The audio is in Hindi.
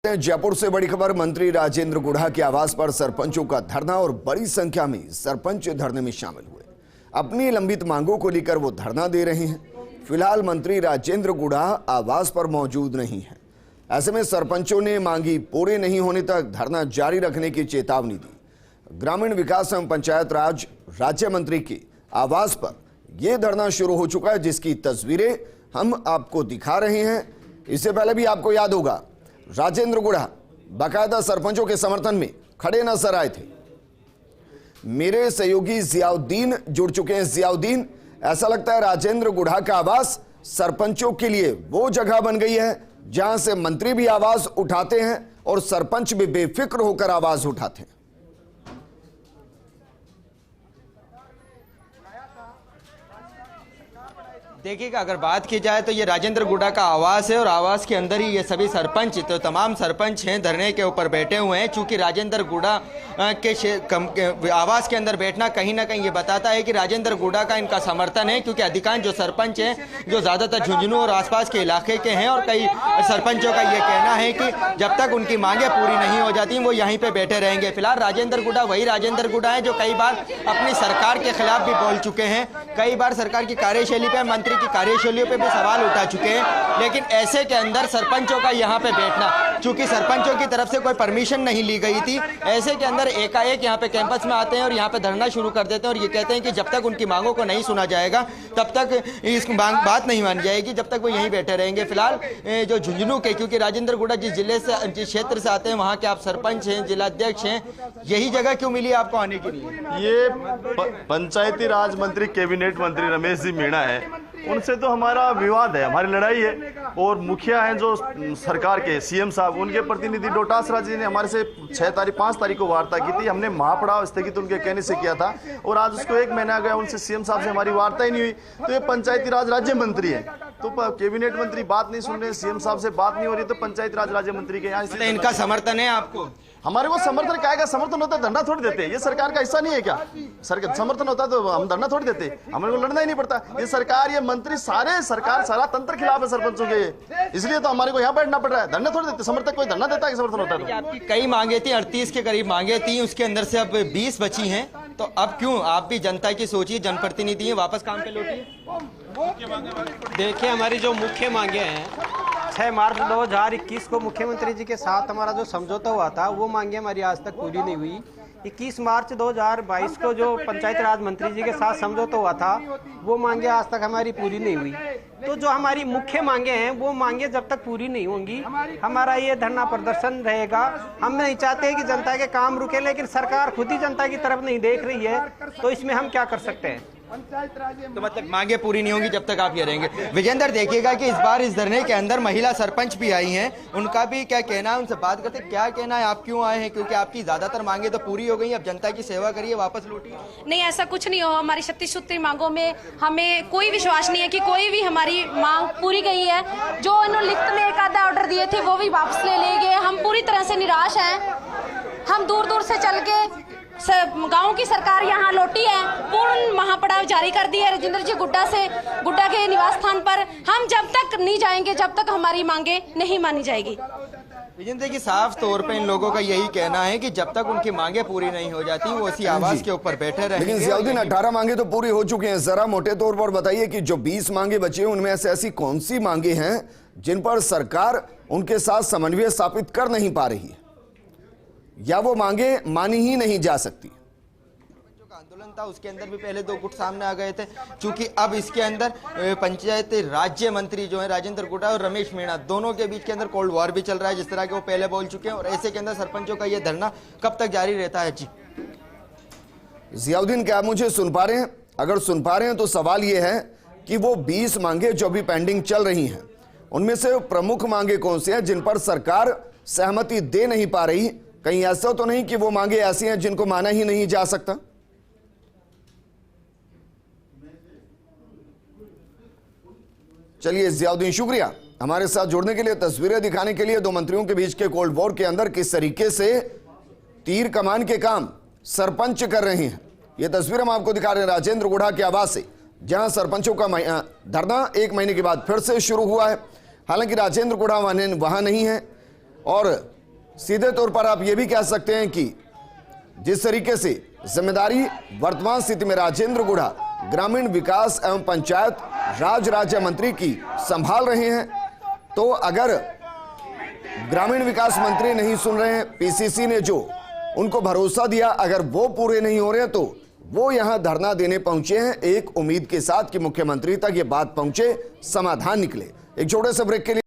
जयपुर से बड़ी खबर। मंत्री राजेंद्र गुढ़ा के आवास पर सरपंचों का धरना और बड़ी संख्या में सरपंच धरने में शामिल हुए। अपनी लंबित मांगों को लेकर वो धरना दे रहे हैं। फिलहाल मंत्री राजेंद्र गुढ़ा आवास पर मौजूद नहीं है। ऐसे में सरपंचों ने मांगी पूरे नहीं होने तक धरना जारी रखने की चेतावनी दी। ग्रामीण विकास एवं पंचायत राज राज्य मंत्री के आवास पर यह धरना शुरू हो चुका है, जिसकी तस्वीरें हम आपको दिखा रहे हैं। इससे पहले भी आपको याद होगा, राजेंद्र गुढ़ा बाकायदा सरपंचों के समर्थन में खड़े नजर आए थे। मेरे सहयोगी जियाउद्दीन जुड़ चुके हैं। जियाउद्दीन, ऐसा लगता है राजेंद्र गुढ़ा का आवास सरपंचों के लिए वो जगह बन गई है जहां से मंत्री भी आवाज उठाते हैं और सरपंच भी बेफिक्र होकर आवाज उठाते हैं। देखिएगा, अगर बात की जाए तो ये राजेंद्र गुढ़ा का आवास है और आवास के अंदर ही ये सभी सरपंच, तो तमाम सरपंच हैं धरने के ऊपर बैठे हुए हैं। चूंकि राजेंद्र गुढ़ा के आवास के अंदर बैठना कहीं ना कहीं ये बताता है कि राजेंद्र गुढ़ा का इनका समर्थन है, क्योंकि अधिकांश जो सरपंच हैं जो ज़्यादातर झुंझुनू और आसपास के इलाके के हैं, और कई सरपंचों का ये कहना है कि जब तक उनकी मांगें पूरी नहीं हो जाती वो यहीं पर बैठे रहेंगे। फिलहाल राजेंद्र गुढ़ा वही राजेंद्र गुढ़ा है जो कई बार अपनी सरकार के खिलाफ भी बोल चुके हैं, कई बार सरकार की कार्यशैली पर, मंत्री की कार्यशैलियों पे भी सवाल उठा चुके हैं। लेकिन ऐसे के अंदर सरपंचों का यहाँ पे बैठना, चूंकि सरपंचों की तरफ से कोई परमिशन नहीं ली गई थी, ऐसे के अंदर एकाएक यहाँ पे कैंपस में आते हैं और यहाँ पे धरना शुरू कर देते हैं और ये कहते हैं कि जब तक उनकी मांगों को नहीं सुना जाएगा तब तक इस बात नहीं मानी जाएगी, जब तक वो यहीं बैठे रहेंगे। फिलहाल जो झुंझुनू के, क्योंकि राजेंद्र गुढ़ा जिस जिले से, जिस क्षेत्र से आते हैं, वहाँ के आप सरपंच हैं, जिलाध्यक्ष हैं, यही जगह क्यों मिली आपको आने के लिए? ये पंचायती राज मंत्री, कैबिनेट मंत्री रमेश जी मीणा है, उनसे तो हमारा विवाद है, हमारी लड़ाई है। और मुखिया हैं जो सरकार के सीएम साहब, उनके प्रतिनिधि डोटासरा जी ने हमारे से 5 तारीख को वार्ता की थी। हमने महापड़ाव स्थगित उनके कहने से किया था और आज उसको 1 महीना गया, उनसे सीएम साहब से हमारी वार्ता ही नहीं हुई। तो ये पंचायती राज राज्य मंत्री है, तो कैबिनेट मंत्री बात नहीं सुन रहे, सीएम साहब से बात नहीं हो रही, तो पंचायती राज राज्य मंत्री के यहाँ इनका समर्थन है आपको? हमारे को समर्थन क्या है? समर्थन होता है धरना थोड़ी देते। ये सरकार का हिस्सा नहीं है क्या? सरकार समर्थन होता है तो हम धरना थोड़ी देते, हमें को लड़ना ही नहीं पड़ता। ये सरकार, ये मंत्री, सारा तंत्र खिलाफ है सरपंचों के, इसलिए तो हमारे को यहाँ बैठना पड़ रहा है। धरना थोड़ी देते, समर्थक कोई धरना देता है, समर्थन होता है। आपकी कई मांगे थी, 38 के करीब मांगे थी, उसके अंदर से अब 20 बची हैं, तो अब क्यों? आप भी जनता की सोचिए, जनप्रतिनिधि हैं, वापस काम पे लौटिए। देखिए, हमारी जो मुख्य मांगे हैं, 6 मार्च 2021 को मुख्यमंत्री जी के साथ हमारा जो समझौता हुआ था, वो मांगे हमारी आज तक पूरी नहीं हुई। 21 मार्च 2022 को जो पंचायत राज मंत्री जी के साथ समझौता हुआ था, वो मांगे आज तक हमारी पूरी नहीं हुई। तो जो हमारी मुख्य मांगे हैं, वो मांगे जब तक पूरी नहीं होंगी, हमारा ये धरना प्रदर्शन रहेगा। हम नहीं चाहते कि जनता के काम रुके, लेकिन सरकार खुद ही जनता की तरफ नहीं देख रही है, तो इसमें हम क्या कर सकते हैं? तो मतलब मांगे पूरी नहीं होंगी जब तक आप ये रहेंगे। विजेंद्र, देखिएगा कि इस बार इस धरने के अंदर महिला सरपंच भी आई हैं, उनका भी क्या कहना है, उनसे बात करते क्या कहना है, आप क्यों आए हैं? क्योंकि आपकी ज्यादातर मांगे तो पूरी हो गई, अब जनता की सेवा करिए, वापस लौटिए। नहीं, ऐसा कुछ नहीं हो। हमारी 36 सूत्री मांगों में हमें कोई विश्वास नहीं है कि कोई भी हमारी मांग पूरी गई है। जो इन्होंने लिखित में एक आधा ऑर्डर दिए थे वो भी वापस ले गए। हम पूरी तरह से निराश हैं। हम दूर दूर से चल के गांव की सरकार यहाँ लौटी है, पूर्ण महापड़ाव जारी कर दिया है राजेंद्र जी गुड्डा के निवास स्थान पर। हम जब तक नहीं जाएंगे, जब तक हमारी मांगे नहीं मानी जाएगी। विजेंद्र जी, साफ तौर पे इन लोगों का यही कहना है कि जब तक उनकी मांगे पूरी नहीं हो जाती वो इसी आवास के ऊपर बैठे रहेंगे। लेकिन जियाउद्दीन, 18 मांगे तो पूरी हो चुकी हैं। जरा मोटे तौर पर बताइए कि जो 20 मांगे बची हैं, उनमें से ऐसी कौन सी मांगे हैं जिन पर सरकार उनके साथ समन्वय स्थापित कर नहीं पा रही है, या वो मांगे मानी ही नहीं जा सकती? जो का आंदोलन था उसके अंदर भी पहले 2 गुट सामने आ गए थे, क्योंकि अब इसके अंदर पंचायत राज्य मंत्री जो है राजेंद्र गुढ़ा और रमेश मीणा, दोनों के बीच के अंदर कोल्ड वॉर भी चल रहा है, जिस तरह के वो पहले बोल चुके हैं। और ऐसे के अंदर सरपंचों का ये धरना कब तक जारी रहता है? जी जियाउद्दीन, क्या आप मुझे सुन पा रहे हैं? अगर सुन पा रहे हैं तो सवाल ये है कि वो 20 मांगे जो अभी पेंडिंग चल रही हैं, उनमें से प्रमुख मांगे कौन सी हैं जिन पर सरकार सहमति दे नहीं पा रही? कहीं ऐसा तो नहीं कि वो मांगे ऐसी हैं जिनको माना ही नहीं जा सकता? चलिए जियाउद्दीन, शुक्रिया हमारे साथ जुड़ने के लिए, तस्वीरें दिखाने के लिए। 2 मंत्रियों के बीच के कोल्ड वॉर के अंदर किस तरीके से तीर कमान के काम सरपंच कर रहे हैं, ये तस्वीर हम आपको दिखा रहे हैं राजेंद्र गुढ़ा के आवास से, जहां सरपंचों का धरना 1 महीने के बाद फिर से शुरू हुआ है। हालांकि राजेंद्र गुढ़ा वहां नहीं है और सीधे तौर पर आप ये भी कह सकते हैं कि जिस तरीके से जिम्मेदारी वर्तमान स्थिति में राजेंद्र गुढ़ा ग्रामीण विकास एवं पंचायत राज राज्य मंत्री की संभाल रहे हैं, तो अगर ग्रामीण विकास मंत्री नहीं सुन रहे हैं, पीसीसी ने जो उनको भरोसा दिया अगर वो पूरे नहीं हो रहे हैं, तो वो यहां धरना देने पहुंचे हैं एक उम्मीद के साथ कि मुख्यमंत्री तक ये बात पहुंचे, समाधान निकले। एक छोटे से ब्रेक के लिए